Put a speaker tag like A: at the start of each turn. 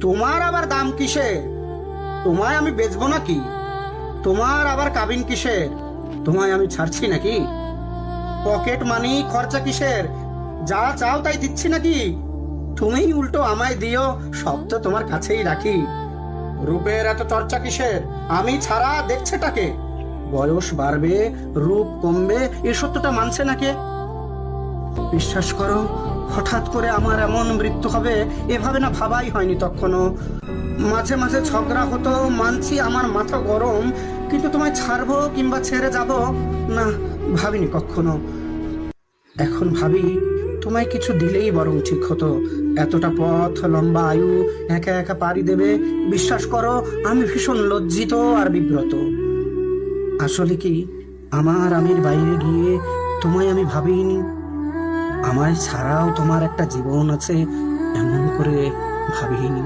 A: তোমার আবার দাম কিসের? তোমায় আমি বেচবো নাকি? তোমার আবার কাবিন কিসের? তোমায় আমি ছাড়ছি নাকি? পকেট মানি খরচা কিসের? যা চাও তাই দিচ্ছি নাকি? তুমি উল্টো আমায় দিও, সব তো তোমার কাছেই রাখি। রূপের এত চর্চা কিসের? আমি ছাড়া দেখছেটাকে? বয়স বাড়বে, রূপ কমবে, এ সত্যটা মানছে নাকি? বিশ্বাস করো, হঠাৎ করে আমার এমন মৃত্যু হবে এভাবে না ভাবাই হয়নি তখনও। মাঝে মাঝে ঝগড়া হতো, মানছি আমার মাথা গরম, কিন্তু তোমায় ছাড়বো কিংবা ছেড়ে যাব না, ভাবিনি কখনো। এখন ভাবি, তোমায় কিছু দিলেই বরং ঠিক হতো। এতটা পথ, লম্বা আয়ু একা একা পাড়ি দেবে, বিশ্বাস করো আমি ভীষণ লজ্জিত আর বিব্রত। আসলে কি, আমার আমির বাইরে গিয়ে তোমায় আমি ভাবিনি। আমায় ছাড়াও তোমার একটা জীবন আছে এমন করে ভাবিনি।